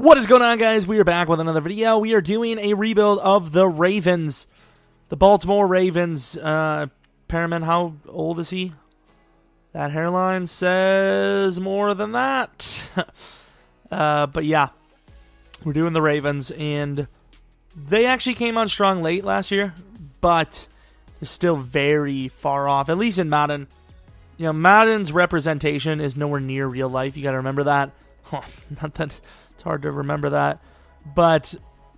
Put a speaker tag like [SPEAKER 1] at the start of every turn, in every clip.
[SPEAKER 1] What is going on, guys? We are back with another video. We are doing a rebuild of the Ravens. The Baltimore Ravens. Perriman, how old is he? That hairline says more than that. But yeah, we're doing the Ravens, and they actually came on strong late last year, but they're still very far off, at least in Madden. You know, Madden's representation is nowhere near real life. You got to remember that. Not that it's hard to remember that. But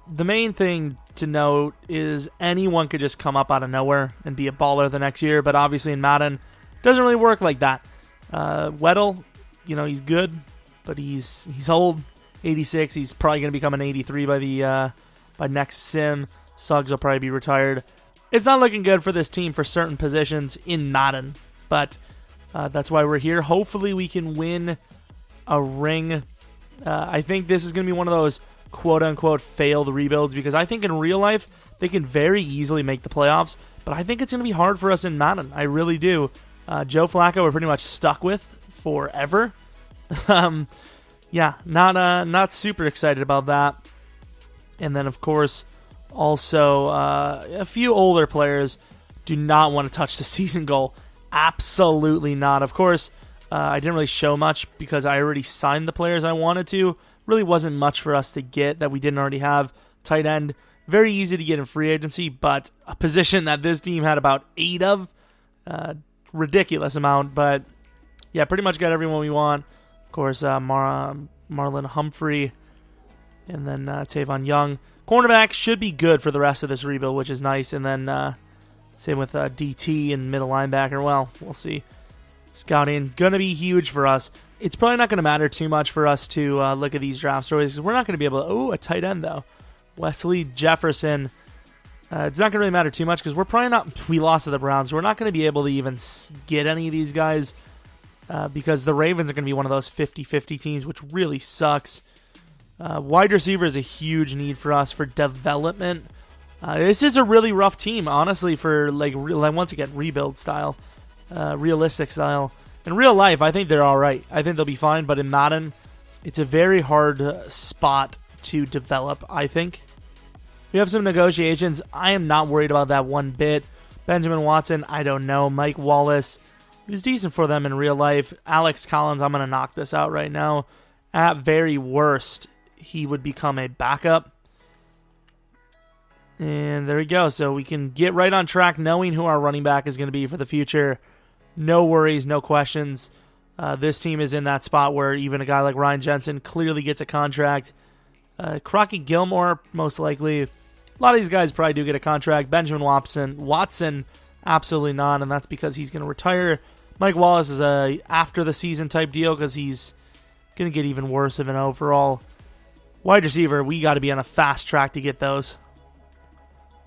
[SPEAKER 1] the main thing to note is anyone could just come up out of nowhere and be a baller the next year. But obviously in Madden, it doesn't really work like that. Weddle, you know, he's good, but he's old. 86. He's probably going to become an 83 by next sim. Suggs will probably be retired. It's not looking good for this team for certain positions in Madden, but that's why we're here. Hopefully we can win a ring. I think this is going to be one of those quote-unquote failed rebuilds, because I think in real life they can very easily make the playoffs, but I think it's going to be hard for us in Madden. I really do. Joe Flacco we're pretty much stuck with forever. Yeah, not super excited about that. And then, of course, also a few older players do not want to touch the season goal. Absolutely not. Of course, I didn't really show much because I already signed the players I wanted to. Really wasn't much for us to get that we didn't already have. Tight end, very easy to get in free agency, but a position that this team had about 8 of. Ridiculous amount, but yeah, pretty much got everyone we want. Of course, Marlon Humphrey, and then Tavon Young. Cornerback should be good for the rest of this rebuild, which is nice. And then same with DT and middle linebacker. Well, we'll see. Scouting, going to be huge for us. It's probably not going to matter too much for us to look at these draft stories, because we're not going to be able to... Oh, a tight end, though. Wesley Jefferson. It's not going to really matter too much, because we're probably not... We lost to the Browns. We're not going to be able to even get any of these guys, because the Ravens are going to be one of those 50-50 teams, which really sucks. Wide receiver is a huge need for us for development. This is a really rough team, honestly, for, like once again, rebuild style. Realistic style. In real life, I think they're all right. I think they'll be fine, but in Madden, it's a very hard spot to develop, I think. We have some negotiations. I am not worried about that one bit. Benjamin Watson, I don't know. Mike Wallace, he was decent for them in real life. Alex Collins, I'm going to knock this out right now. At very worst, he would become a backup. And there we go. So we can get right on track knowing who our running back is going to be for the future. No worries, no questions. This team is in that spot where even a guy like Ryan Jensen clearly gets a contract. Crockett Gilmore, most likely. A lot of these guys probably do get a contract. Benjamin Watson, absolutely not, and that's because he's going to retire. Mike Wallace is a after-the-season type deal because he's going to get even worse of an overall. Wide receiver, we got to be on a fast track to get those.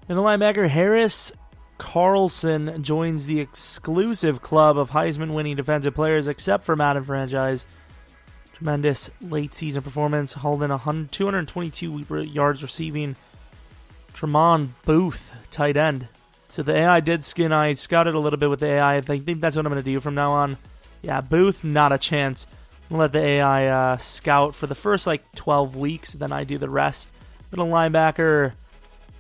[SPEAKER 1] And the linebacker, Harris Carlson, joins the exclusive club of Heisman-winning defensive players, except for Madden franchise. Tremendous late-season performance, hauled in 222 yards receiving. Tremont Booth, tight end. So the AI did skin. I scouted a little bit with the AI. I think that's what I'm going to do from now on. Yeah, Booth, not a chance. I'm going to let the AI scout for the first, 12 weeks, then I do the rest. Middle linebacker...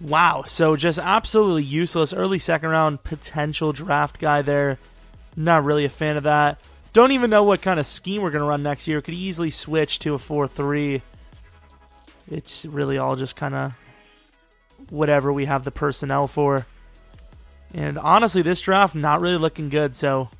[SPEAKER 1] Wow, so just absolutely useless. Early second round potential draft guy there. Not really a fan of that. Don't even know what kind of scheme we're going to run next year. Could easily switch to a 4-3. It's really all just kind of whatever we have the personnel for. And honestly, this draft not really looking good, so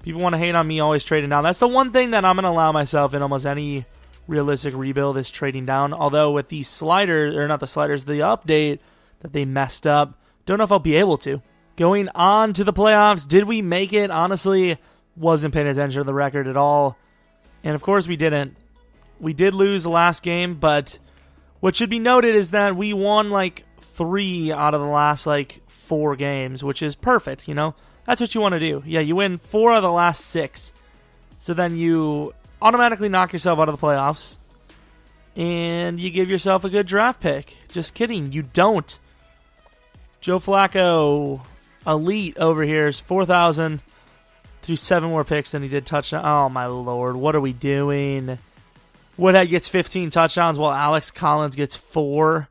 [SPEAKER 1] people want to hate on me always trading down. That's the one thing that I'm going to allow myself in almost any realistic rebuild is trading down. Although with the sliders, or not the sliders, the update that they messed up. Don't know if I'll be able to. Going on to the playoffs, did we make it? Honestly, wasn't paying attention to the record at all. And of course we didn't. We did lose the last game, but what should be noted is that we won 3 out of the last 4 games, which is perfect, you know? That's what you want to do. Yeah, you win 4 out of the last 6. So then you automatically knock yourself out of the playoffs, and you give yourself a good draft pick. Just kidding, you don't. Joe Flacco, elite over here, is 4,000 through 7 more picks than he did touchdown. Oh, my Lord. What are we doing? Woodhead gets 15 touchdowns while Alex Collins gets 4.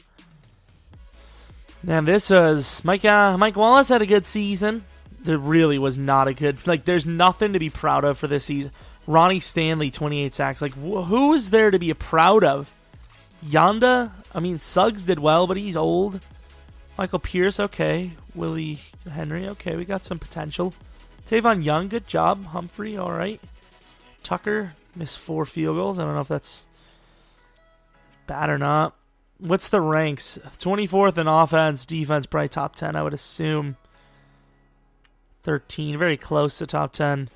[SPEAKER 1] Man, this was... Mike Wallace had a good season. There really was not a good... Like, there's nothing to be proud of for this season. Ronnie Stanley, 28 sacks. Like, who is there to be proud of? Yonda? I mean, Suggs did well, but he's old. Michael Pierce, okay. Willie Henry, okay. We got some potential. Tavon Young, good job. Humphrey, all right. Tucker missed 4 field goals. I don't know if that's bad or not. What's the ranks? 24th in offense, defense, probably top 10, I would assume. 13, very close to top 10.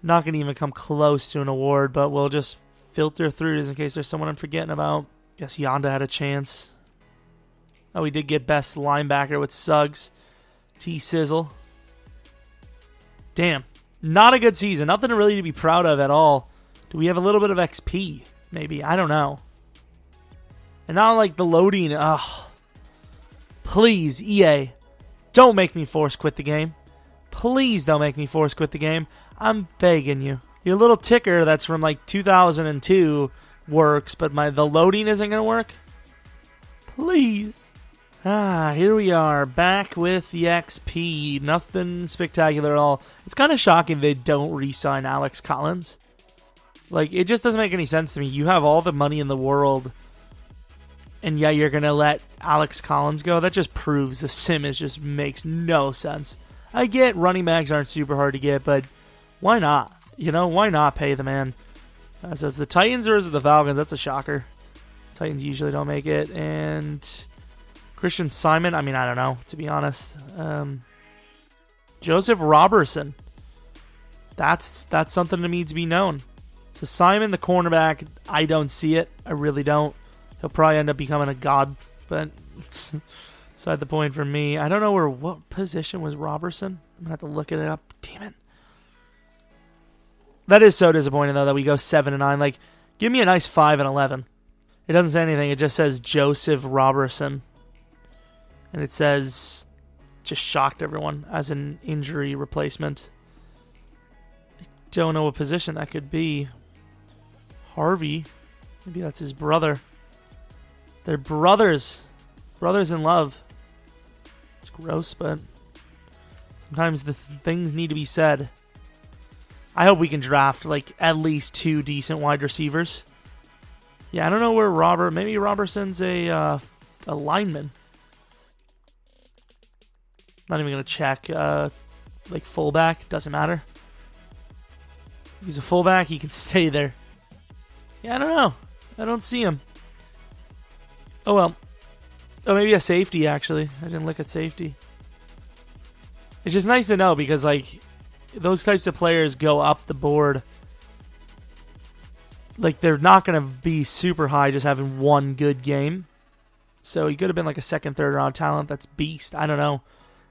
[SPEAKER 1] Not going to even come close to an award, but we'll just filter through this in case there's someone I'm forgetting about. Guess Yonda had a chance. Oh, we did get best linebacker with Suggs. T-Sizzle. Damn. Not a good season. Nothing really to be proud of at all. Do we have a little bit of XP? Maybe. I don't know. And not like the loading. Ugh. Please, EA. Don't make me force quit the game. Please don't make me force quit the game. I'm begging you. Your little ticker that's from like 2002 works, but the loading isn't going to work? Please. Here we are, back with the XP. Nothing spectacular at all. It's kind of shocking they don't re-sign Alex Collins. Like, it just doesn't make any sense to me. You have all the money in the world, and yeah, you're going to let Alex Collins go? That just proves the sim just makes no sense. I get running backs aren't super hard to get, but why not? You know, why not pay the man? So it's the Titans or is it the Falcons? That's a shocker. Titans usually don't make it. And Christian Simon, I mean, I don't know, to be honest. Joseph Robertson. That's something that needs to be known. So Simon, the cornerback, I don't see it. I really don't. He'll probably end up becoming a god, but it's beside the point for me. I don't know what position was Robertson. I'm going to have to look it up. Damn it. That is so disappointing, though, that we go 7-9. Like, give me a nice 5-11. It doesn't say anything. It just says Joseph Robertson. And it says, just shocked everyone as an injury replacement. I don't know what position that could be. Harvey. Maybe that's his brother. They're brothers. Brothers in love. It's gross, but sometimes the things need to be said. I hope we can draft like at least 2 decent wide receivers. Yeah, I don't know where maybe Robertson's a lineman. Not even going to check. Like fullback, doesn't matter. If he's a fullback, he can stay there. Yeah, I don't know. I don't see him. Oh, well. Oh, maybe a safety, actually. I didn't look at safety. It's just nice to know because, like, those types of players go up the board. Like, they're not going to be super high just having one good game. So he could have been like a second, third round talent that's beast. I don't know.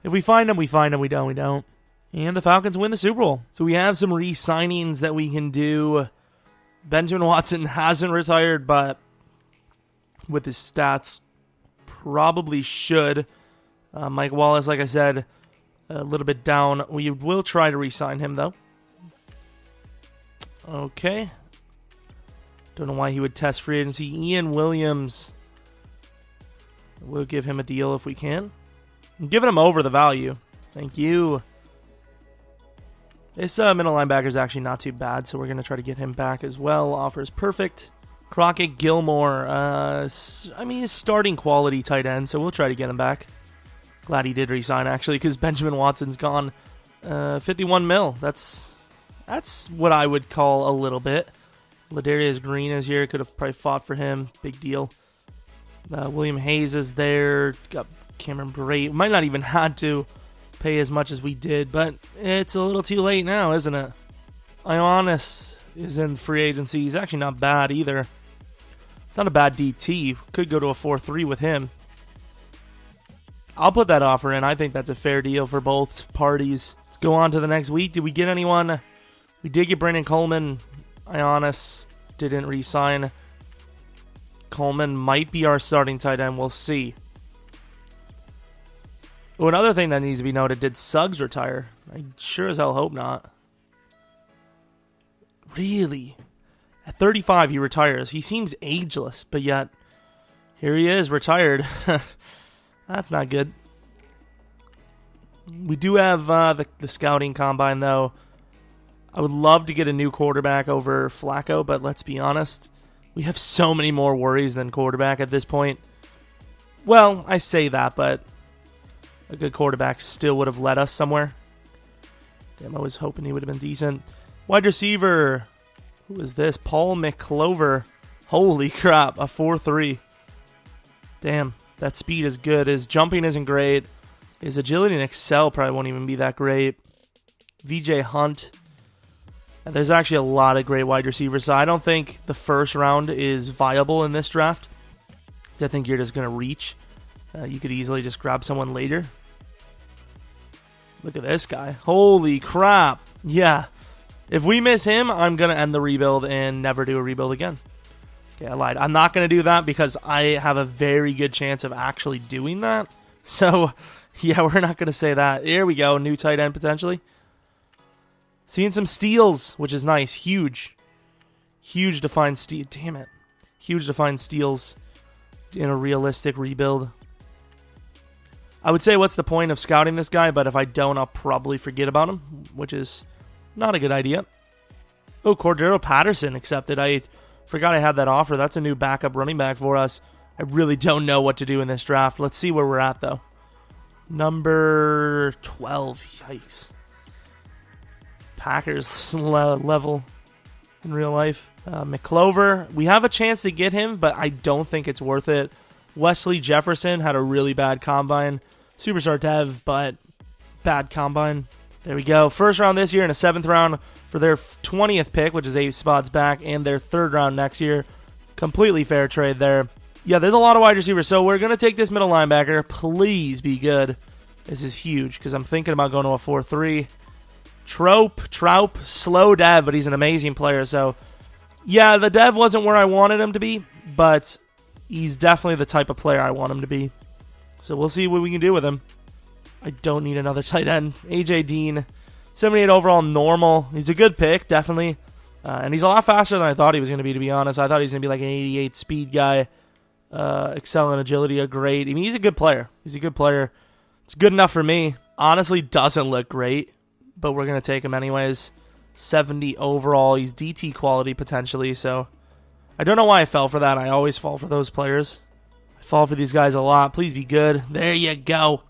[SPEAKER 1] If we find him, we find him. We don't, we don't. And the Falcons win the Super Bowl. So we have some re-signings that we can do. Benjamin Watson hasn't retired, but with his stats, probably should. Mike Wallace, like I said, a little bit down. We will try to re-sign him, though. Okay. Don't know why he would test free agency. Ian Williams. We'll give him a deal if we can. I'm giving him over the value. Thank you. This middle linebacker is actually not too bad, so we're going to try to get him back as well. Offers perfect. Crockett Gilmore. I mean, he's starting quality tight end, so we'll try to get him back. Glad he did resign, actually, because Benjamin Watson's gone. 51 mil. That's what I would call a little bit. Ladarius Green is here. Could have probably fought for him. Big deal. William Hayes is there. Got Cameron Brate. Might not even had to pay as much as we did, but it's a little too late now, isn't it? Ioannis is in free agency. He's actually not bad either. It's not a bad DT. Could go to a 4-3 with him. I'll put that offer in. I think that's a fair deal for both parties. Let's go on to the next week. Did we get anyone? We did get Brandon Coleman. Ioannis didn't re-sign. Coleman might be our starting tight end. We'll see. Oh, another thing that needs to be noted, did Suggs retire? I sure as hell hope not. Really? At 35, he retires. He seems ageless, but yet here he is, retired. That's not good. We do have the scouting combine, though. I would love to get a new quarterback over Flacco, but let's be honest. We have so many more worries than quarterback at this point. Well, I say that, but a good quarterback still would have led us somewhere. Damn, I was hoping he would have been decent. Wide receiver. Who is this? Paul McClover. Holy crap, a 4.3. Damn, that speed is good. His jumping isn't great. His agility and excel probably won't even be that great. VJ Hunt. And there's actually a lot of great wide receivers, so I don't think the first round is viable in this draft. I think you're just going to reach. You could easily just grab someone later. Look at this guy. Holy crap. Yeah. If we miss him, I'm going to end the rebuild and never do a rebuild again. Okay, I lied. I'm not going to do that because I have a very good chance of actually doing that. So, yeah, we're not going to say that. Here we go. New tight end potentially. Seeing some steals, which is nice. Huge. Huge defined steal. Damn it. Huge defined steals in a realistic rebuild. I would say what's the point of scouting this guy, but if I don't, I'll probably forget about him, which is not a good idea. Oh, Cordero Patterson accepted. I forgot I had that offer. That's a new backup running back for us. I really don't know what to do in this draft. Let's see where we're at, though. Number 12. Yikes. Packers level in real life. McClover, we have a chance to get him, but I don't think it's worth it. Wesley Jefferson had a really bad combine. Superstar dev, but bad combine. There we go. First round this year and a 7th round for their 20th pick, which is 8 spots back, and their 3rd round next year. Completely fair trade there. Yeah, there's a lot of wide receivers, so we're going to take this middle linebacker. Please be good. This is huge because I'm thinking about going to a 4-3. Troup, slow dev, but he's an amazing player. So, yeah, the dev wasn't where I wanted him to be, but he's definitely the type of player I want him to be. So we'll see what we can do with him. I don't need another tight end. AJ Dean, 78 overall, normal. He's a good pick, definitely. And he's a lot faster than I thought he was going to be honest. I thought he was going to be like an 88 speed guy. Excel and agility are great. I mean, he's a good player. He's a good player. It's good enough for me. Honestly, doesn't look great, but we're going to take him anyways. 70 overall. He's DT quality potentially, so I don't know why I fell for that. I always fall for those players. I fall for these guys a lot. Please be good. There you go.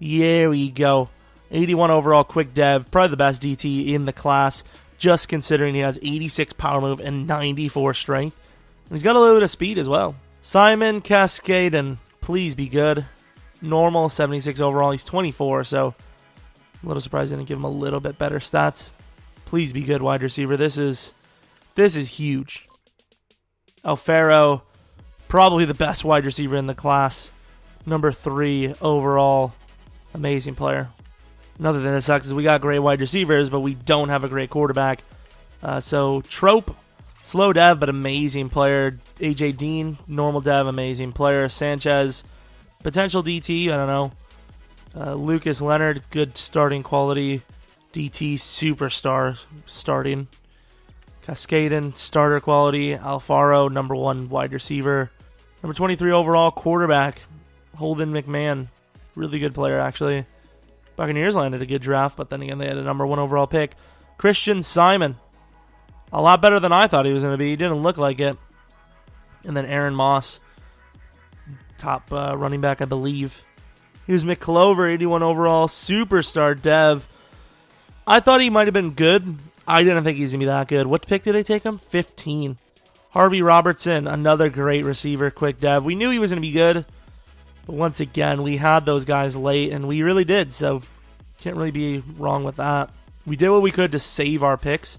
[SPEAKER 1] There we go. 81 overall, quick dev. Probably the best DT in the class, just considering he has 86 power move and 94 strength. And he's got a little bit of speed as well. Simon Cascaden, please be good. Normal, 76 overall. He's 24, so I'm a little surprised I didn't give him a little bit better stats. Please be good, wide receiver. This is huge. Alfaro, probably the best wide receiver in the class. Number 3 overall. Amazing player. Another thing that sucks is we got great wide receivers, but we don't have a great quarterback. So Trope, slow dev, but amazing player. AJ Dean, normal dev, amazing player. Sanchez, potential DT, I don't know. Lucas Leonard, good starting quality. DT, superstar starting. Cascaden, starter quality. Alfaro, number 1 wide receiver. Number 23 overall, quarterback. Holden McMahon, really good player, actually. Buccaneers landed a good draft, but then again, they had a number 1 overall pick. Christian Simon, a lot better than I thought he was going to be. He didn't look like it. And then Aaron Moss, top running back, I believe. Here's McClover, 81 overall, superstar dev. I thought he might have been good. I didn't think he's going to be that good. What pick did they take him? 15. Harvey Robertson, another great receiver, quick dev. We knew he was going to be good. But once again, we had those guys late, and we really did. So can't really be wrong with that. We did what we could to save our picks.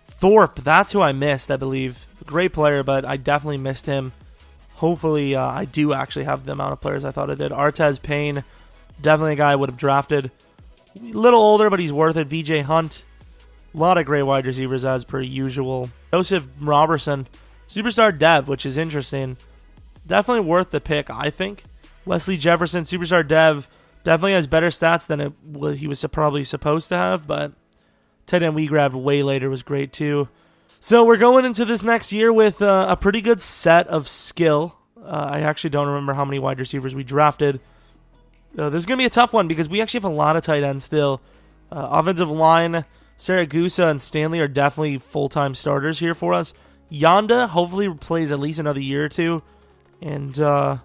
[SPEAKER 1] Thorpe, that's who I missed, I believe. Great player, but I definitely missed him. Hopefully, I do actually have the amount of players I thought I did. Artez Payne, definitely a guy I would have drafted. A little older, but he's worth it. VJ Hunt, a lot of great wide receivers as per usual. Joseph Robertson, superstar dev, which is interesting. Definitely worth the pick, I think. Wesley Jefferson, superstar dev, definitely has better stats than he was probably supposed to have, but tight end we grabbed way later was great too. So we're going into this next year with a pretty good set of skill. I actually don't remember how many wide receivers we drafted. This is going to be a tough one because we actually have a lot of tight ends still. Offensive line, Saragusa and Stanley are definitely full-time starters here for us. Yonda hopefully plays at least another year or two. And then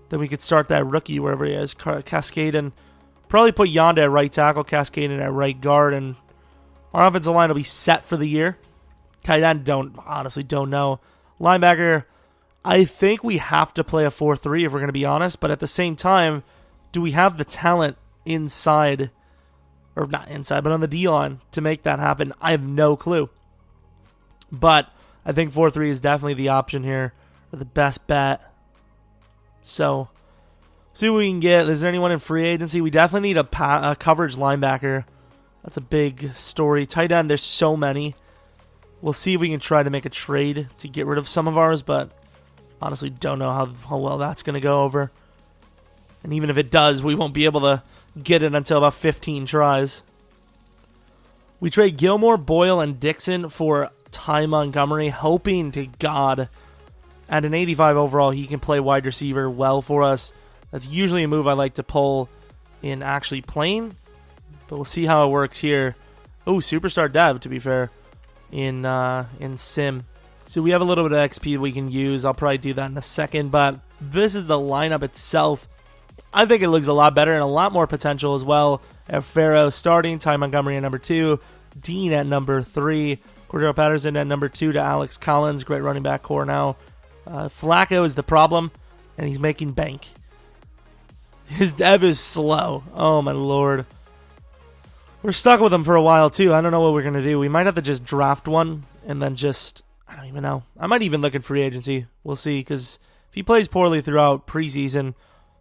[SPEAKER 1] we could start that rookie wherever he is. Cascade and probably put Yonda at right tackle, Cascade at right guard. And our offensive line will be set for the year. Tight end, honestly don't know. Linebacker, I think we have to play a 4-3 if we're going to be honest. But at the same time, do we have the talent inside, or not inside, but on the D-line to make that happen? I have no clue. But I think 4-3 is definitely the option here, or the best bet. So, see what we can get. Is there anyone in free agency? We definitely need a coverage linebacker. That's a big story. Tight end, there's so many. We'll see if we can try to make a trade to get rid of some of ours, but honestly don't know how well that's going to go over. And even if it does, we won't be able to get it until about 15 tries. We trade Gilmore, Boyle, and Dixon for Ty Montgomery, hoping to God at an 85 overall he can play wide receiver well for us. That's usually a move I like to pull in actually playing, but we'll see how it works here. Oh, superstar dev, to be fair, in sim. So we have a little bit of XP we can use. I'll probably do that in a second, but this is the lineup itself. I think it looks a lot better and a lot more potential as well. Farrow starting, Ty Montgomery at number 2, Dean at number 3, Cordero Patterson at number 2 to Alex Collins. Great running back core now. Flacco is the problem, and he's making bank. His dev is slow. Oh, my Lord. We're stuck with him for a while, too. I don't know what we're going to do. We might have to just draft one and then I don't even know. I might even look at free agency. We'll see, because if he plays poorly throughout preseason,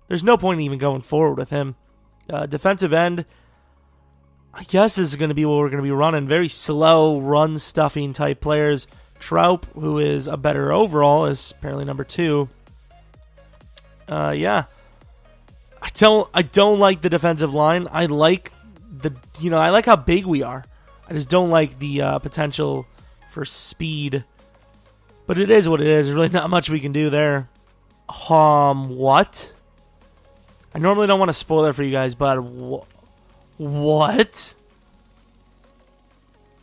[SPEAKER 1] there's no point in even going forward with him. Defensive end, I guess this is going to be what we're going to be running. Very slow, run-stuffing type players. Troup, who is a better overall, is apparently number 2. Yeah. I don't like the defensive line. I like I like how big we are. I just don't like the potential for speed. But it is what it is. There's really not much we can do there. What? I normally don't want to spoil it for you guys, but what?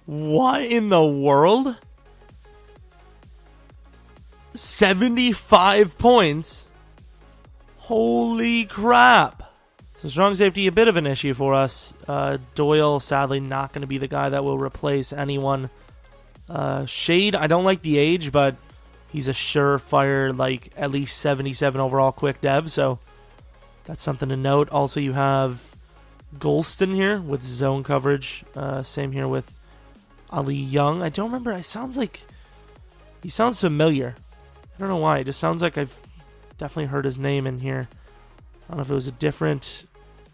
[SPEAKER 1] What in the world? 75 points? Holy crap. So strong safety, a bit of an issue for us. Doyle, sadly, not going to be the guy that will replace anyone. Shade, I don't like the age, but he's a surefire, like, at least 77 overall quick dev, so that's something to note. Also, you have Golston here with zone coverage. Same here with Ali Young. I don't remember. He sounds familiar. I don't know why. It just sounds like I've definitely heard his name in here. I don't know if it was a different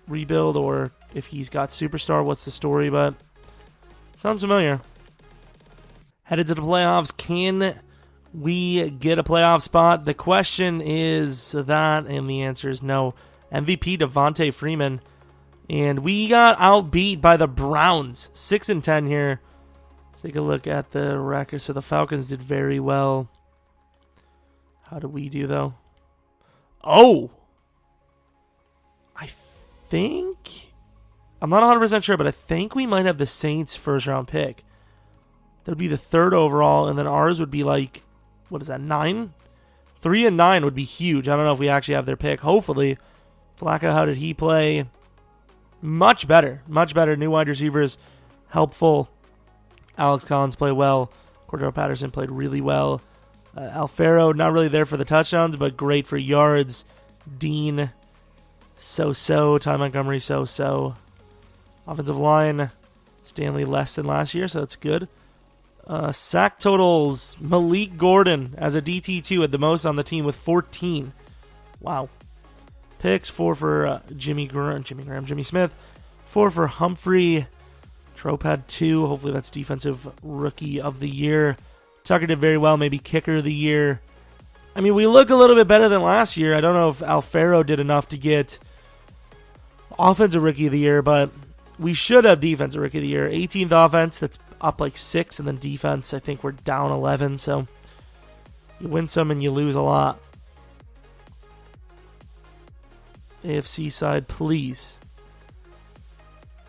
[SPEAKER 1] rebuild or if he's got superstar. What's the story? But sounds familiar. Headed to the playoffs. Can we get a playoff spot? The question is that, and the answer is no. MVP Devontae Freeman. And we got outbeat by the Browns. 6-10 here. Let's take a look at the record. So the Falcons did very well. How did we do, though? Oh! I think... I'm not 100% sure, but I think we might have the Saints' first-round pick. That would be the 3rd overall, and then ours would be like... What is that, 9? 3 and 9 would be huge. I don't know if we actually have their pick. Hopefully. Flacco, how did he play? Much better. Much better. New wide receivers. Helpful. Alex Collins played well. Cordero Patterson played really well. Alfaro, not really there for the touchdowns, but great for yards. Dean, so-so. Ty Montgomery, so-so. Offensive line, Stanley less than last year, so that's good. Sack totals, Malik Gordon as a DT2 had the most on the team with 14. Wow. Picks, 4 for Jimmy Smith, 4 for Humphrey. Trope had 2. Hopefully that's defensive rookie of the year. Tucker did very well, maybe kicker of the year. I mean, we look a little bit better than last year. I don't know if Alfaro did enough to get offensive rookie of the year, but we should have defensive rookie of the year. 18th offense, that's up like 6, and then defense, I think we're down 11. So you win some and you lose a lot. AFC side, please.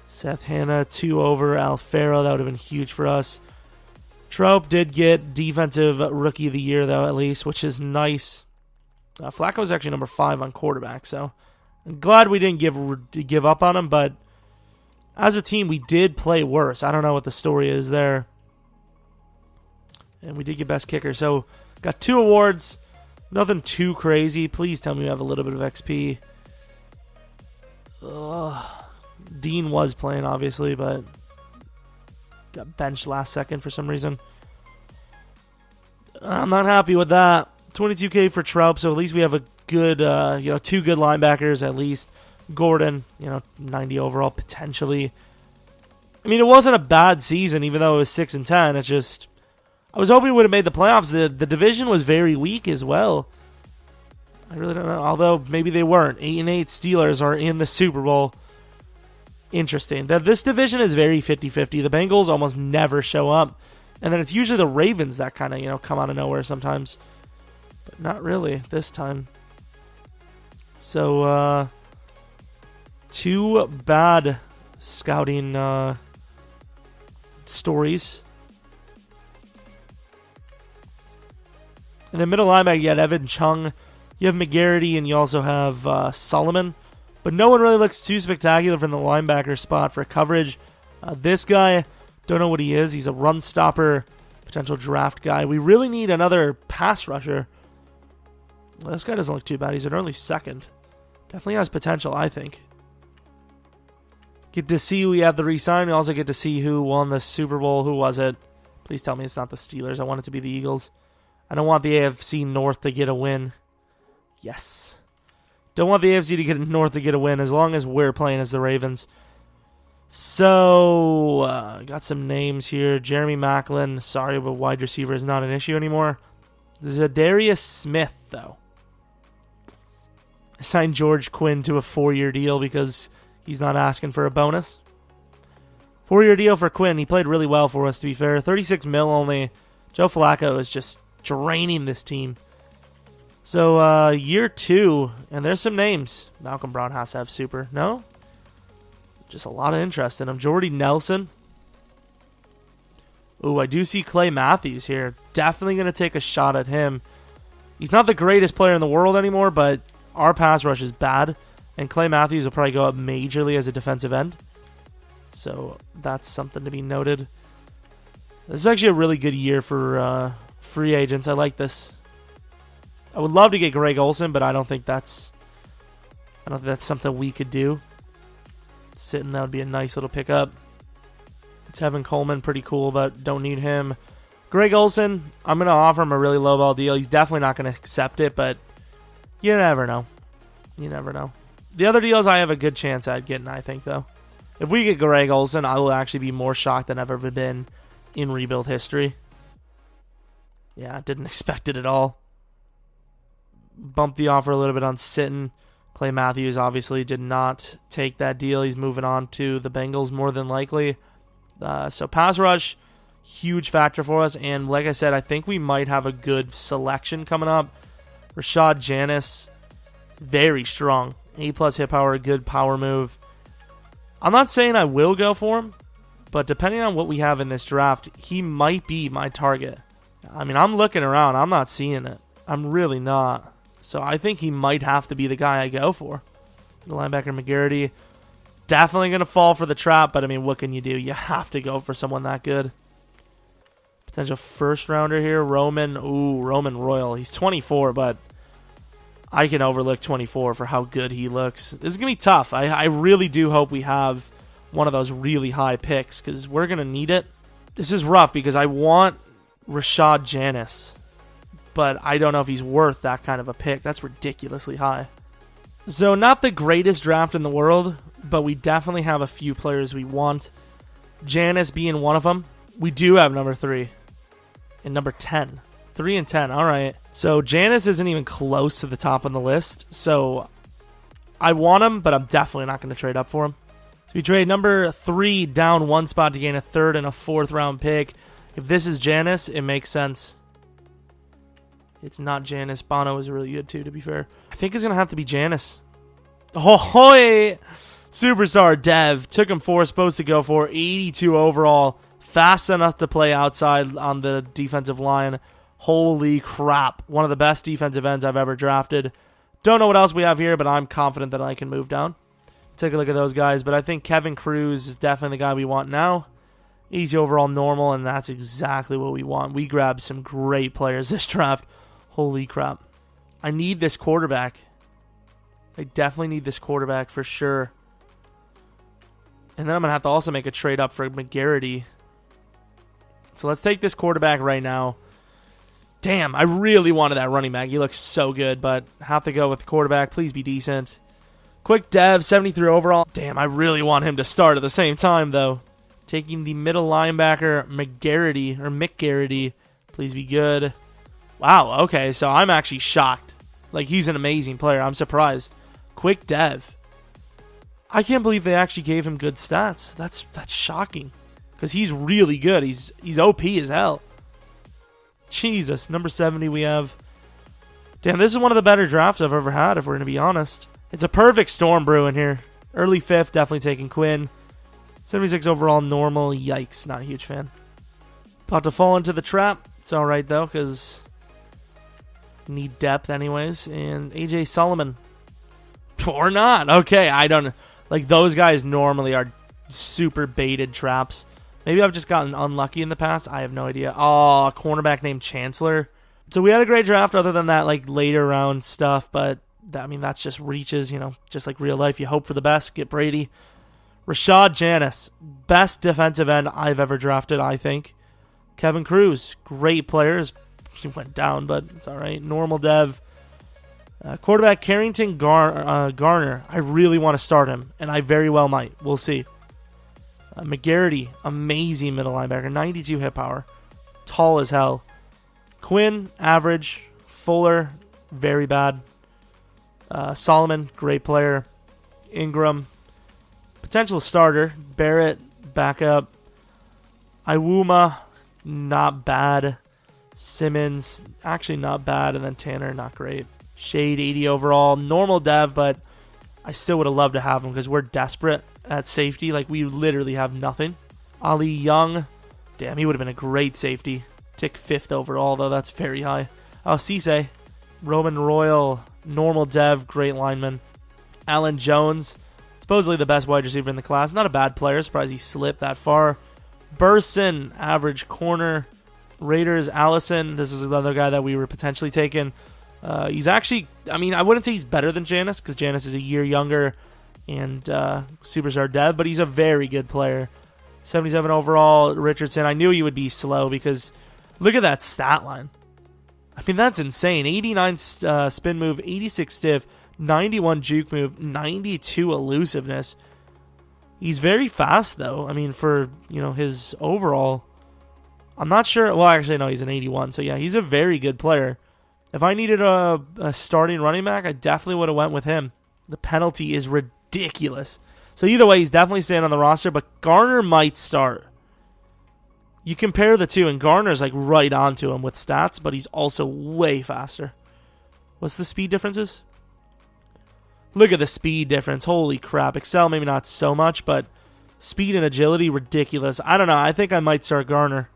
[SPEAKER 1] Seth Hanna, 2 over Alfaro. That would have been huge for us. Trope did get Defensive Rookie of the Year, though, at least, which is nice. Flacco was actually number 5 on quarterback, so I'm glad we didn't give up on him, but as a team, we did play worse. I don't know what the story is there. And we did get Best Kicker, so got 2 awards. Nothing too crazy. Please tell me we have a little bit of XP. Dean was playing, obviously, but got benched last second for some reason. I'm not happy with that. 22K for Troup, so at least we have a good, 2 good linebackers at least. Gordon, 90 overall potentially. I mean, it wasn't a bad season, even though it was 6-10. It's just, I was hoping we would have made the playoffs. The division was very weak as well. I really don't know. Although maybe they weren't. 8-8 Steelers are in the Super Bowl. Interesting. This division is very 50-50. The Bengals almost never show up. And then it's usually the Ravens that kind of, come out of nowhere sometimes. But not really this time. So, 2 bad scouting stories. In the middle linebacker, you had Evan Chung. You have McGarity, and you also have Solomon. But no one really looks too spectacular from the linebacker spot for coverage. This guy, don't know what he is. He's a run stopper, potential draft guy. We really need another pass rusher. Well, this guy doesn't look too bad. He's an early second. Definitely has potential, I think. Get to see who we have the re-sign. We also get to see who won the Super Bowl. Who was it? Please tell me it's not the Steelers. I want it to be the Eagles. I don't want the AFC North to get a win. Yes. Don't want the AFC to get North to get a win as long as we're playing as the Ravens. So, got some names here. Jeremy Maclin. Sorry, but wide receiver is not an issue anymore. Zadarius Smith, though. I signed George Quinn to a 4-year deal because he's not asking for a bonus. 4-year deal for Quinn. He played really well for us, to be fair. 36 mil only. Joe Flacco is just draining this team. So, year 2, and there's some names. Malcolm Brown has to have super. No? Just a lot of interest in him. Jordy Nelson. Ooh, I do see Clay Matthews here. Definitely going to take a shot at him. He's not the greatest player in the world anymore, but our pass rush is bad. And Clay Matthews will probably go up majorly as a defensive end. So, that's something to be noted. This is actually a really good year for free agents. I like this. I would love to get Greg Olsen, but I don't think that's something we could do. Sitting, that would be a nice little pickup. Tevin Coleman, pretty cool, but don't need him. Greg Olsen, I'm going to offer him a really low-ball deal. He's definitely not going to accept it, but you never know. You never know. The other deals I have a good chance at getting, I think, though. If we get Greg Olsen, I will actually be more shocked than I've ever been in rebuild history. Yeah, didn't expect it at all. Bumped the offer a little bit on Sitton. Clay Matthews obviously did not take that deal. He's moving on to the Bengals more than likely. So pass rush, huge factor for us. And like I said, I think we might have a good selection coming up. Rashad Janis, very strong. A+ hit power, good power move. I'm not saying I will go for him, but depending on what we have in this draft, he might be my target. I mean, I'm looking around. I'm not seeing it. I'm really not. So I think he might have to be the guy I go for. The linebacker McGarity. Definitely going to fall for the trap, but I mean, what can you do? You have to go for someone that good. Potential first rounder here. Roman Royal. He's 24, but I can overlook 24 for how good he looks. This is going to be tough. I really do hope we have one of those really high picks because we're going to need it. This is rough because I want Rashad Janis, but I don't know if he's worth that kind of a pick. That's ridiculously high. So not the greatest draft in the world, but we definitely have a few players we want. Janis being one of them. We do have number 3 and number 10. 3 and 10. All right. So Janis isn't even close to the top on the list. So I want him, but I'm definitely not going to trade up for him. So we trade number 3 down 1 spot to gain a 3rd and a 4th round pick. If this is Janis, it makes sense. It's not Janis. Bono is really good too, to be fair. I think it's going to have to be Janis. Hoy! Superstar Dev. Took him 4, supposed to go for 82 overall. Fast enough to play outside on the defensive line. Holy crap. One of the best defensive ends I've ever drafted. Don't know what else we have here, but I'm confident that I can move down. Take a look at those guys, but I think Kevin Cruz is definitely the guy we want now. 80 overall normal, and that's exactly what we want. We grabbed some great players this draft. Holy crap. I need this quarterback. I definitely need this quarterback for sure. And then I'm going to have to also make a trade up for McGarity. So let's take this quarterback right now. Damn, I really wanted that running back. He looks so good, but have to go with the quarterback. Please be decent. Quick Dev, 73 overall. Damn, I really want him to start at the same time, though. Taking the middle linebacker, McGarity. Please be good. Wow, okay, so I'm actually shocked. Like, he's an amazing player. I'm surprised. Quick Dev. I can't believe they actually gave him good stats. That's shocking. Because he's really good. He's OP as hell. Jesus, number 70 we have. Damn, this is one of the better drafts I've ever had, if we're going to be honest. It's a perfect storm brewing here. Early 5th, definitely taking Quinn. 76 overall, normal. Yikes, not a huge fan. About to fall into the trap. It's alright, though, because need depth anyways. And AJ Solomon. Or not. Okay, I don't know. Like, those guys normally are super baited traps. Maybe I've just gotten unlucky in the past. I have no idea. Oh, a cornerback named Chancellor. So we had a great draft other than that, like, later round stuff. But, I mean, that's just reaches, you know, just like real life. You hope for the best. Get Brady. Rashad Janis. Best defensive end I've ever drafted, I think. Kevin Cruz. Great players. He went down, but it's all right. Normal Dev. Quarterback Carrington Garner. I really want to start him, and I very well might. We'll see. McGarity, amazing middle linebacker, 92 hit power, tall as hell. Quinn, average. Fuller, very bad. Solomon, great player. Ingram, potential starter. Barrett, backup. Iwuma, not bad. Simmons, actually not bad. And then Tanner, not great. Shade, 80 overall. Normal Dev, but I still would have loved to have him because we're desperate at safety. Like, we literally have nothing. Ali Young. Damn, he would have been a great safety. Tick 5th overall, though. That's very high. Oh, Cisse. Roman Royal. Normal Dev. Great lineman. Alan Jones. Supposedly the best wide receiver in the class. Not a bad player. Surprised he slipped that far. Burson. Average corner. Raiders. Allison. This is another guy that we were potentially taking. He's actually, I mean, I wouldn't say he's better than Janis because Janis is a year younger and Superstar Dev, but he's a very good player. 77 overall, Richardson. I knew he would be slow because look at that stat line. I mean, that's insane. 89 spin move, 86 stiff, 91 juke move, 92 elusiveness. He's very fast, though. I mean, for, you know, his overall, I'm not sure. Well, actually, no, he's an 81. So, yeah, he's a very good player. If I needed a starting running back, I definitely would have went with him. The penalty is ridiculous. So either way, he's definitely staying on the roster, but Garner might start. You compare the two, and Garner's like right onto him with stats, but he's also way faster. What's the speed differences? Look at the speed difference. Holy crap. Excel, maybe not so much, but speed and agility, ridiculous. I don't know. I think I might start Garner.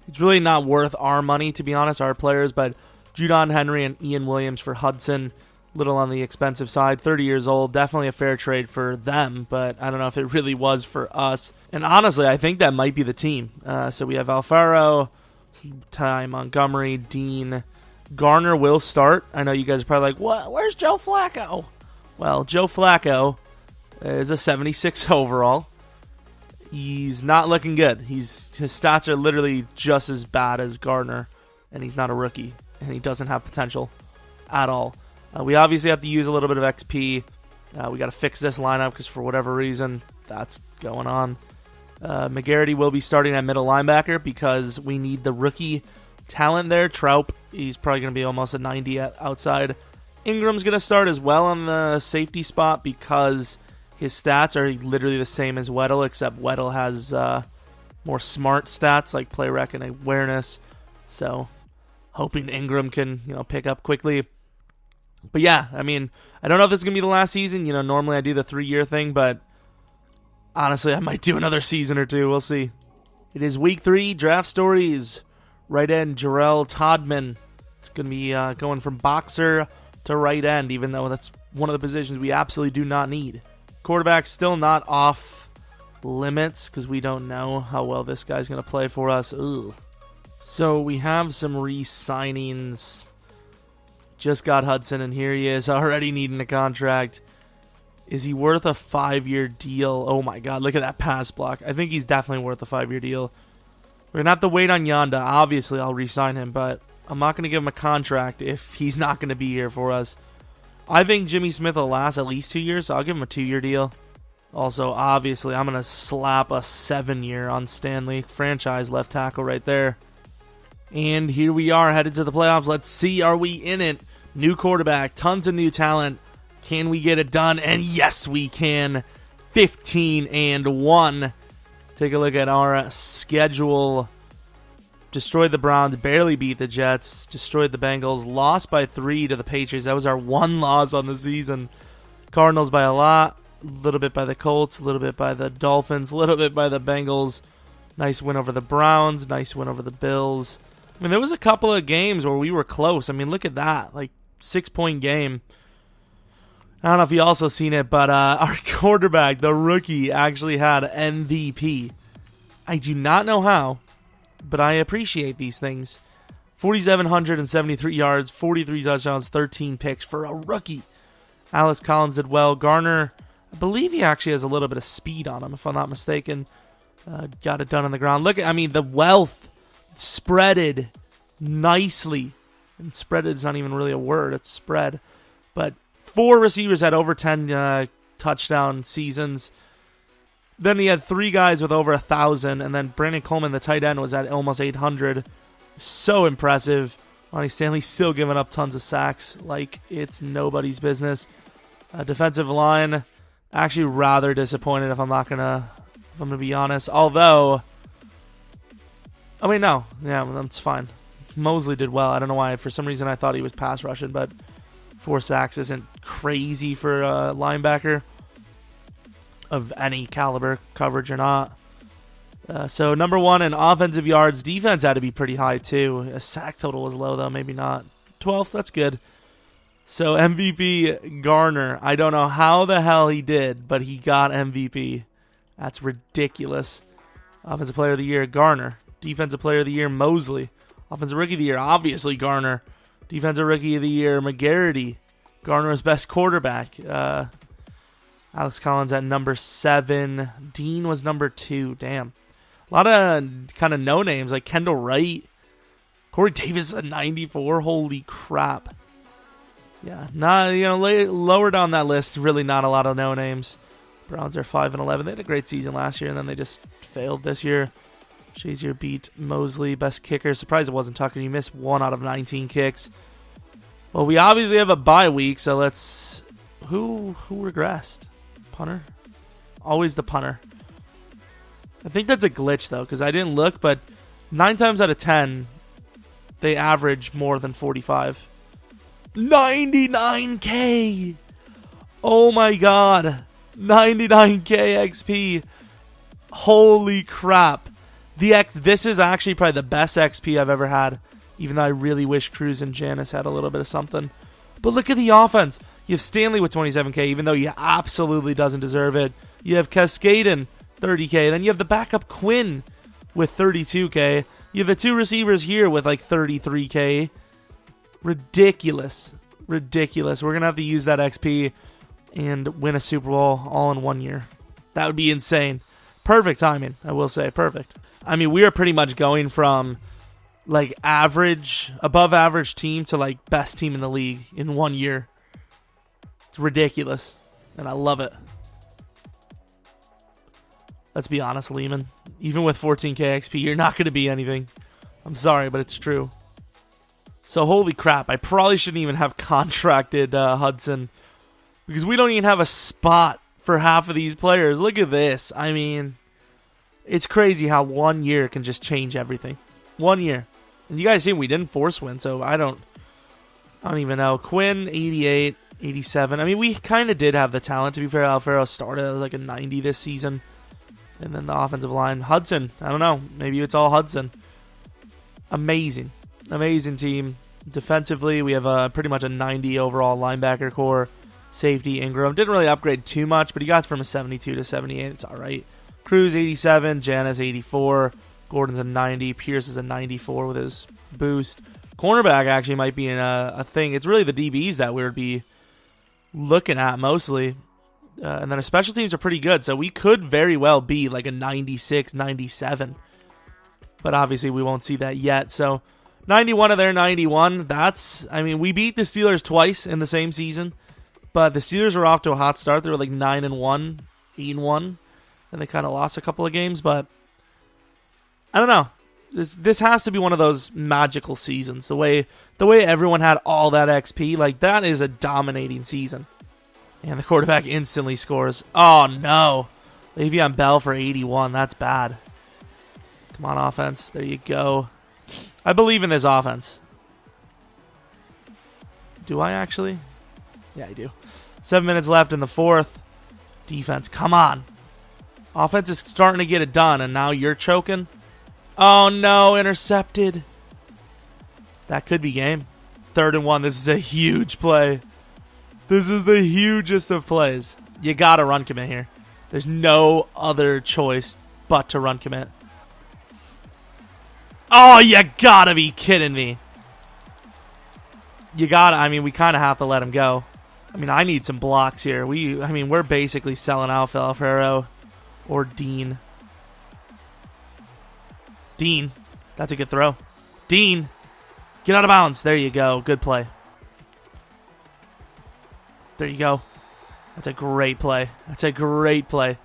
[SPEAKER 1] It's really not worth our money, to be honest, our players, but Judon Henry and Ian Williams for Hudson, little on the expensive side. 30 years old, definitely a fair trade for them, but I don't know if it really was for us. And honestly, I think that might be the team. So we have Alfaro, Ty Montgomery, Dean. Garner will start. I know you guys are probably like, what? Where's Joe Flacco? Well, Joe Flacco is a 76 overall. He's not looking good. His stats are literally just as bad as Garner, and he's not a rookie. And he doesn't have potential at all. We obviously have to use a little bit of XP. We got to fix this lineup because for whatever reason, that's going on. McGarity will be starting at middle linebacker because we need the rookie talent there. Troup, he's probably going to be almost a 90 outside. Ingram's going to start as well on the safety spot because His stats are literally the same as Weddle, except Weddle has more smart stats like play rec and awareness. So hoping Ingram can, pick up quickly. But yeah, I mean, I don't know if this is going to be the last season. Normally I do the 3-year thing, but honestly, I might do another season or two. We'll see. It is week 3, draft stories. Right end, Jarrell Todman. It's going to be going from boxer to right end, even though that's one of the positions we absolutely do not need. Quarterback still not off limits because we don't know how well this guy's going to play for us. Ugh. So we have some re-signings. Just got Hudson, and here he is already needing a contract. Is he worth a 5-year deal? Oh my god, look at that pass block. I think he's definitely worth a 5-year deal. We're going to have to wait on Yanda. Obviously, I'll re-sign him, but I'm not going to give him a contract if he's not going to be here for us. I think Jimmy Smith will last at least 2 years, so I'll give him a 2-year deal. Also, obviously, I'm going to slap a 7-year on Stanley. Franchise left tackle right there. And here we are, headed to the playoffs. Let's see, are we in it? New quarterback, tons of new talent. Can we get it done? And yes, we can. 15-1. Take a look at our schedule. Destroyed the Browns, barely beat the Jets, destroyed the Bengals, lost by 3 to the Patriots. That was our one loss on the season. Cardinals by a lot, a little bit by the Colts, a little bit by the Dolphins, a little bit by the Bengals. Nice win over the Browns, nice win over the Bills. I mean, there was a couple of games where we were close. I mean, look at that, like 6-point game. I don't know if you also seen it, but our quarterback, the rookie, actually had MVP. I do not know how, but I appreciate these things. 4,773 yards, 43 touchdowns, 13 picks for a rookie. Alex Collins did well. Garner, I believe he actually has a little bit of speed on him, if I'm not mistaken. Got it done on the ground. Look at, the wealth spreaded nicely. And spreaded is not even really a word, it's spread. But 4 receivers had over 10 touchdown seasons. Then he had 3 guys with over 1,000, and then Brandon Coleman, the tight end, was at almost 800. So impressive. Ronnie Stanley still giving up tons of sacks like it's nobody's business. Defensive line, actually rather disappointed if I'm gonna be honest. Although, no, yeah, that's fine. Mosley did well. I don't know why. For some reason, I thought he was pass rushing, but 4 sacks isn't crazy for a linebacker of any caliber, coverage or not. So number 1 in offensive yards. Defense had to be pretty high too. A sack total was low though, maybe not. 12th, that's good. So MVP Garner. I don't know how the hell he did, but he got MVP. That's ridiculous. Offensive player of the year, Garner. Defensive player of the year, Mosley. Offensive rookie of the year, obviously Garner. Defensive rookie of the year, McGarity. Garner's best quarterback. Alex Collins at number 7. Dean was number 2. Damn. A lot of kind of no-names like Kendall Wright. Corey Davis at 94. Holy crap. Yeah. Lower down that list, really not a lot of no-names. Browns are 5-11. They had a great season last year, and then they just failed this year. Shazier beat Mosley. Best kicker. Surprised it wasn't Tucker. He missed 1 out of 19 kicks. Well, we obviously have a bye week, so let's... Who regressed? Punter? Always the punter. I think that's a glitch, though, because I didn't look, but 9 times out of 10, they average more than 45. 99K! Oh my god. 99K XP. Holy crap. This is actually probably the best XP I've ever had, even though I really wish Cruz and Janice had a little bit of something. But look at the offense. You have Stanley with 27K, even though he absolutely doesn't deserve it. You have Cascaden, 30K. Then you have the backup Quinn with 32K. You have the 2 receivers here with like 33K. Ridiculous. Ridiculous. We're going to have to use that XP and win a Super Bowl all in 1 year. That would be insane. Perfect timing, I will say. Perfect. We are pretty much going from like average, above average team to like best team in the league in 1 year. It's ridiculous, and I love it. Let's be honest, Lehman. Even with 14K XP, you're not going to be anything. I'm sorry, but it's true. So holy crap, I probably shouldn't even have contracted Hudson, because we don't even have a spot for half of these players. Look at this. I mean, it's crazy how 1 year can just change everything. 1 year. And you guys see we didn't force win, so I don't even know. Quinn, 88, 87. I mean, we kind of did have the talent. To be fair, Alfaro started at like a 90 this season. And then the offensive line. Hudson, I don't know. Maybe it's all Hudson. Amazing. Amazing team. Defensively, we have pretty much a 90 overall linebacker core. Safety, Ingram. Didn't really upgrade too much, but he got from a 72 to 78. It's all right. Cruz, 87. Janice, 84. Gordon's a 90. Pierce is a 94 with his boost. Cornerback actually might be in a thing. It's really the DBs that we would be looking at mostly. And then our special teams are pretty good, so we could very well be like a 96, 97. But obviously we won't see that yet. So 91 of their 91, I mean, we beat the Steelers twice in the same season. But the Steelers were off to a hot start. They were like 9-1, 8-1. And they kind of lost a couple of games, but I don't know. This has to be one of those magical seasons. The way everyone had all that XP, like that is a dominating season. And the quarterback instantly scores. Oh no. Le'Veon Bell for 81. That's bad. Come on, offense. There you go. I believe in this offense. Do I actually? Yeah, I do. 7 minutes left in the fourth. Defense, come on. Offense is starting to get it done, and now you're choking. Oh no, intercepted. That could be game. 3rd and 1. This is a huge play. This is the hugest of plays. You got to run commit here. There's no other choice but to run commit. Oh, you got to be kidding me. We kind of have to let him go. I mean, I need some blocks here. We're basically selling out for Alfaro or Dean. Dean. That's a good throw. Dean. Get out of bounds. There you go. Good play. There you go. That's a great play. That's a great play.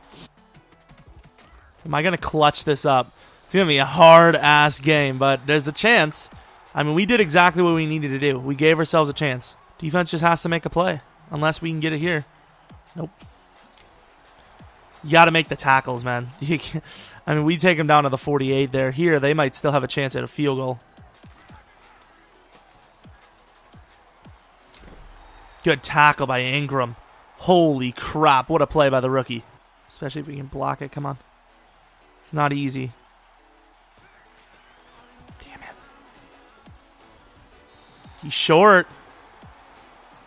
[SPEAKER 1] Am I going to clutch this up? It's going to be a hard-ass game, but there's a chance. I mean, we did exactly what we needed to do. We gave ourselves a chance. Defense just has to make a play, unless we can get it here. Nope. You got to make the tackles, man. We take them down to the 48 there. Here, they might still have a chance at a field goal. Good tackle by Ingram. Holy crap, what a play by the rookie. Especially if we can block it. Come on. It's not easy. Damn it. He's short.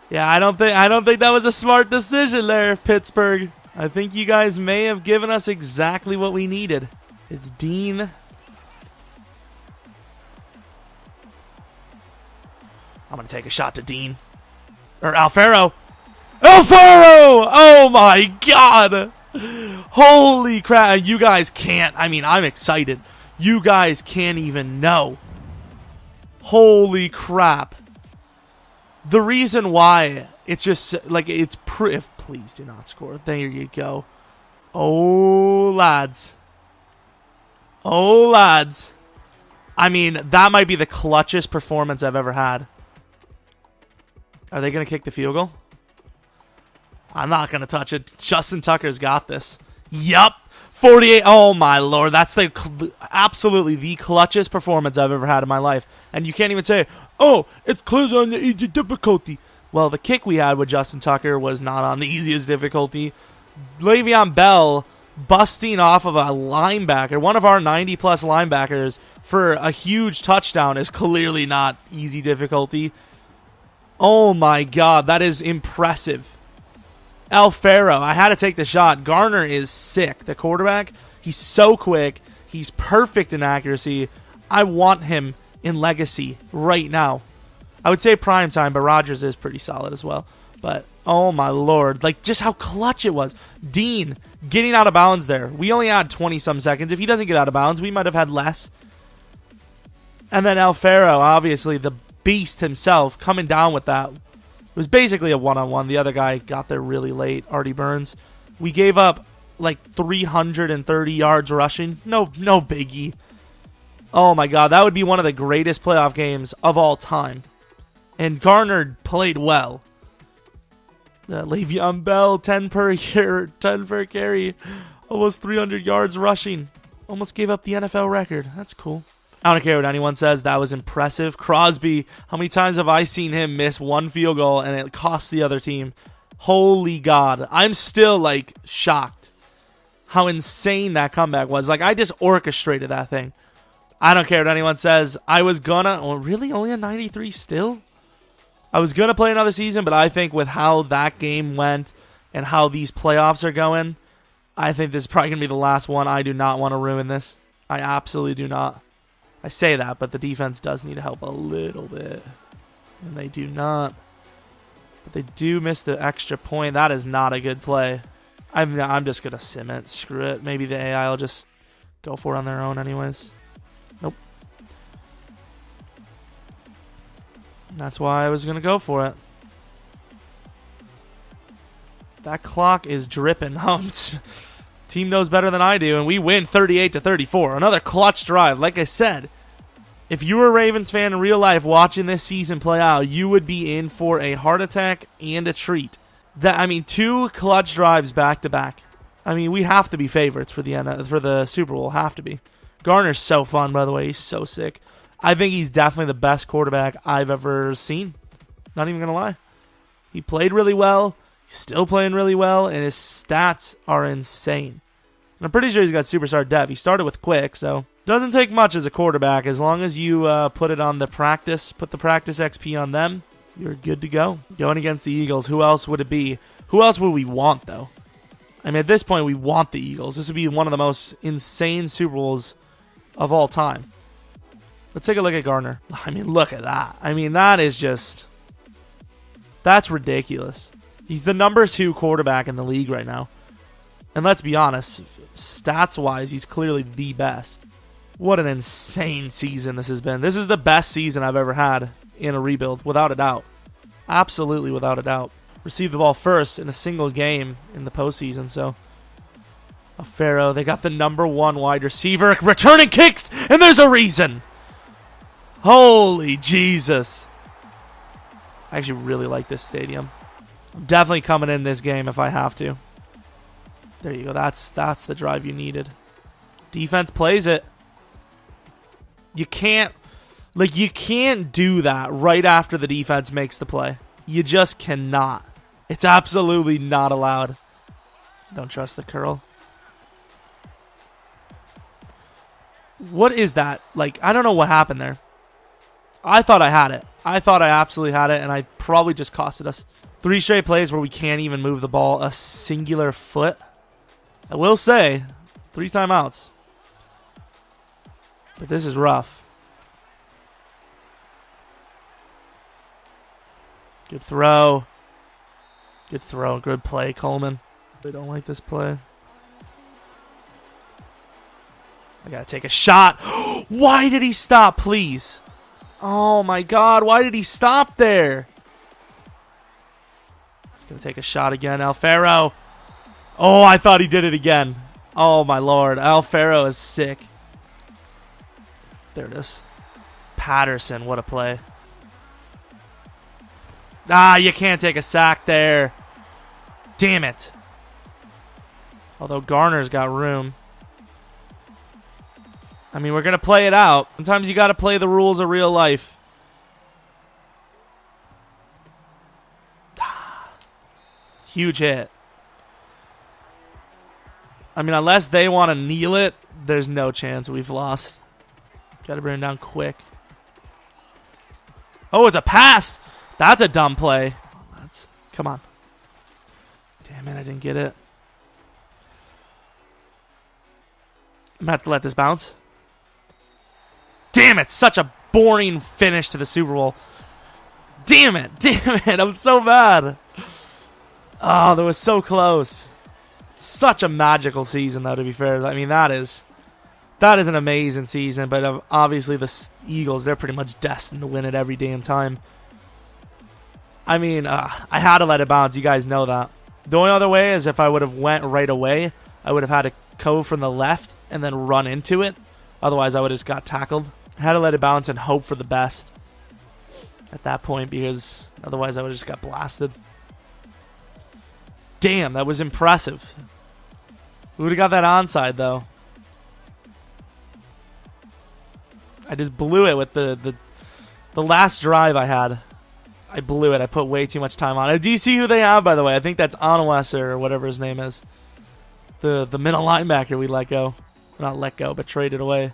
[SPEAKER 1] Yeah, I don't think that was a smart decision there, Pittsburgh. I think you guys may have given us exactly what we needed. It's Dean. I'm going to take a shot to Dean. Or Alfaro. Alfaro! Oh my god! Holy crap. You guys can't. I'm excited. You guys can't even know. Holy crap. The reason why it's just like please do not score. There you go. Oh, lads. Oh, lads. That might be the clutchest performance I've ever had. Are they going to kick the field goal? I'm not going to touch it. Justin Tucker's got this. Yup. 48. Oh, my Lord. That's absolutely the clutchest performance I've ever had in my life. And you can't even say, oh, it's clearly on the easy difficulty. Well, the kick we had with Justin Tucker was not on the easiest difficulty. Le'Veon Bell busting off of a linebacker, one of our 90-plus linebackers, for a huge touchdown is clearly not easy difficulty. Oh, my God. That is impressive. Alfaro, I had to take the shot. Garner is sick. The quarterback, he's so quick. He's perfect in accuracy. I want him in legacy right now. I would say prime time, but Rodgers is pretty solid as well. But, oh, my Lord. Just how clutch it was. Dean getting out of bounds there. We only had 20-some seconds. If he doesn't get out of bounds, we might have had less. And then Alfaro, obviously, the beast himself, coming down with that. It was basically a one-on-one. The other guy got there really late, Artie Burns. We gave up 330 yards rushing. No biggie. Oh, my God. That would be one of the greatest playoff games of all time. And Garner played well. Le'Veon Bell, 10 per year, 10 per carry. Almost 300 yards rushing. Almost gave up the NFL record. That's cool. I don't care what anyone says. That was impressive. Crosby, how many times have I seen him miss one field goal and it cost the other team? Holy God. I'm still, like, shocked how insane that comeback was. Like, I just orchestrated that thing. I don't care what anyone says. I was gonna... Oh, really? Only a 93 still? I was gonna play another season, but I think with how that game went and how these playoffs are going, I think this is probably gonna be the last one. I do not want to ruin this. I absolutely do not. I say that, but the defense does need to help a little bit. And they do not. But they do miss the extra point. That is not a good play. I'm just going to sim it. Screw it. Maybe the AI will just go for it on their own anyways. Nope. That's why I was going to go for it. That clock is dripping. Team knows better than I do, and we win 38-34. Another clutch drive. Like I said, if you were a Ravens fan in real life watching this season play out, you would be in for a heart attack and a treat. I mean, 2 clutch drives back to back. I mean, we have to be favorites for the Super Bowl. Have to be. Garner's so fun, by the way. He's so sick. I think he's definitely the best quarterback I've ever seen. Not even gonna lie. He played really well. He's still playing really well, and his stats are insane. And I'm pretty sure he's got superstar depth. He started with quick, so doesn't take much as a quarterback. As long as you put it on the practice, put the practice XP on them, you're good to go. Going against the Eagles, who else would it be? Who else would we want, though? I mean, at this point, we want the Eagles. This would be one of the most insane Super Bowls of all time. Let's take a look at Gardner. I mean, look at that. I mean, that is just... That's ridiculous. He's the number 2 quarterback in the league right now. And let's be honest, stats-wise, he's clearly the best. What an insane season this has been. This is the best season I've ever had in a rebuild, without a doubt. Absolutely without a doubt. Received the ball first in a single game in the postseason, so... Pharaoh, they got the number 1 wide receiver returning kicks, and there's a reason! Holy Jesus. I actually really like this stadium. I'm definitely coming in this game if I have to. There you go. That's the drive you needed. Defense plays it. You can't do that right after the defense makes the play. You just cannot. It's absolutely not allowed. Don't trust the curl. What is that? Like, I don't know what happened there. I thought I had it. I thought I absolutely had it, and I probably just costed us. 3 straight plays where we can't even move the ball a singular foot. I will say, 3 timeouts. But this is rough. Good throw. Good throw. Good play, Coleman. They don't like this play. I gotta take a shot. Why did he stop, please? Oh my God, why did he stop there? He's gonna take a shot again. Pharaoh. Oh, I thought he did it again. Oh my Lord. Pharaoh is sick. There it is. Patterson, what a play. Ah, you can't take a sack there. Damn it. Although Garner's got room. I mean, we're going to play it out. Sometimes you got to play the rules of real life. Huge hit. I mean, unless they want to kneel it, there's no chance we've lost. Got to bring him down quick. Oh, it's a pass. That's a dumb play. Come on. Damn it, I didn't get it. I'm going to have to let this bounce. Damn it, such a boring finish to the Super Bowl. Damn it, I'm so mad. Oh, that was so close. Such a magical season, though, to be fair. I mean, that is an amazing season, but obviously the Eagles, they're pretty much destined to win it every damn time. I mean, I had to let it bounce. You guys know that. The only other way is if I would have went right away, I would have had to go from the left and then run into it. Otherwise, I would have just got tackled. I had to let it bounce and hope for the best at that point because otherwise I would have just got blasted. Damn, that was impressive. We would have got that onside, though. I just blew it with the last drive I had. I blew it. I put way too much time on it. Do you see who they have, by the way? I think that's Onwesser or whatever his name is. The middle linebacker we let go. Not let go, but traded away.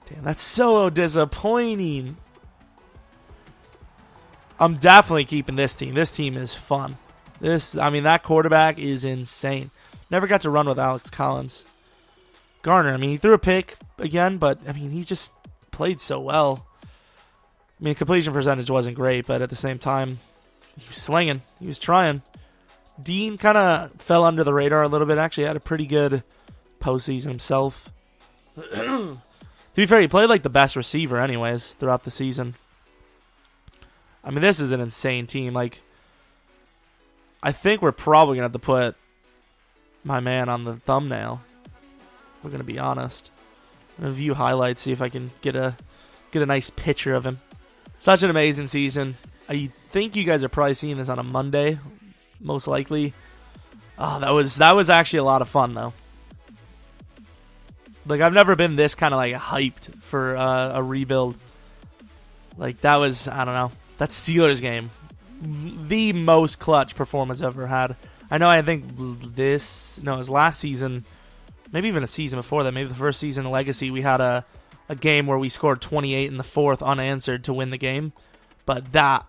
[SPEAKER 1] Damn, that's so disappointing. I'm definitely keeping this team. This team is fun. That quarterback is insane. Never got to run with Alex Collins. Garner, he threw a pick again, but, he just played so well. Completion percentage wasn't great, but at the same time, he was slinging. He was trying. Dean kind of fell under the radar a little bit. Actually had a pretty good postseason himself. To be fair, he played like the best receiver anyways throughout the season. This is an insane team. I think we're probably going to have to put my man on the thumbnail. We're going to be honest. I'm going to view highlights, see if I can get a nice picture of him. Such an amazing season. I think you guys are probably seeing this on a Monday, most likely. Oh, that was actually a lot of fun, though. I've never been this kind of hyped for a rebuild. That was, I don't know, that Steelers game, the most clutch performance I've ever had. I think it was last season, maybe even a season before that, maybe the first season of Legacy, we had a game where we scored 28 in the fourth unanswered to win the game. But that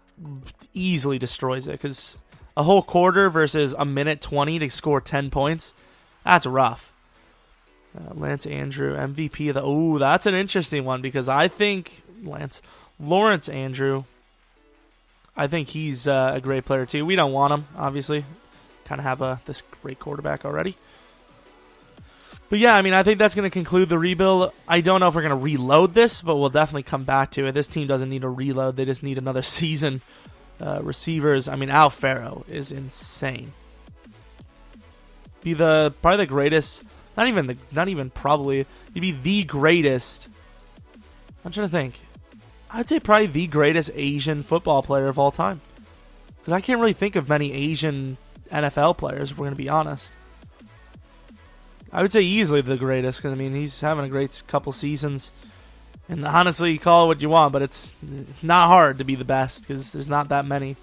[SPEAKER 1] easily destroys it, because a whole quarter versus a minute 20 to score 10 points, that's rough. Lance Andrew, MVP of the... Ooh, that's an interesting one, because I think Lawrence Andrew, I think he's a great player too. We don't want him, obviously. Kind of have this great quarterback already. But yeah, I think that's going to conclude the rebuild. I don't know if we're going to reload this, but we'll definitely come back to it. This team doesn't need a reload. They just need another season. Receivers, Al Farrow is insane. Probably the greatest... Not even probably. He'd be the greatest. I'm trying to think. I'd say probably the greatest Asian football player of all time. Because I can't really think of many Asian NFL players, if we're going to be honest. I would say easily the greatest, because, he's having a great couple seasons. And honestly, you call it what you want, but it's not hard to be the best, because there's not that many.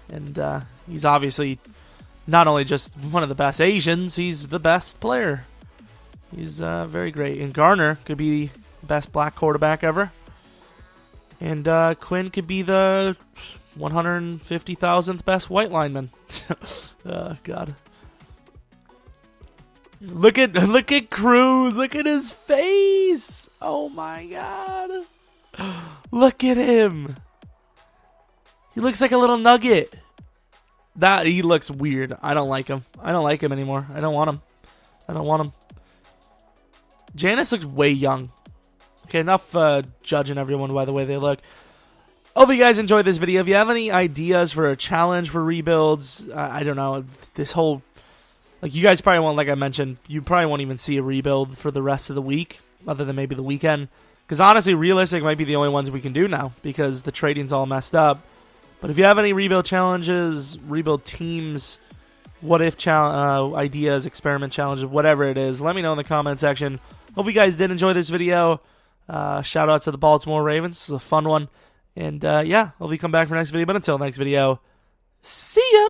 [SPEAKER 1] And he's obviously not only just one of the best Asians, he's the best player. He's very great. And Garner could be the best black quarterback ever. And Quinn could be the 150,000th best white lineman. Oh, God. Look at Cruz. Look at his face. Oh, my God. Look at him. He looks like a little nugget. He looks weird. I don't like him. I don't like him anymore. I don't want him. Janice looks way young. Okay, enough judging everyone by the way they look. Hope you guys enjoyed this video. If you have any ideas for a challenge for rebuilds, I don't know. This whole... you guys probably won't, like I mentioned, you probably won't even see a rebuild for the rest of the week, other than maybe the weekend. Because honestly, realistic might be the only ones we can do now, because the trading's all messed up. But if you have any rebuild challenges, rebuild teams, what if ideas, experiment challenges, whatever it is, let me know in the comment section. Hope you guys did enjoy this video. Shout out to the Baltimore Ravens. This was a fun one. And yeah, hope you come back for next video. But until next video, see ya!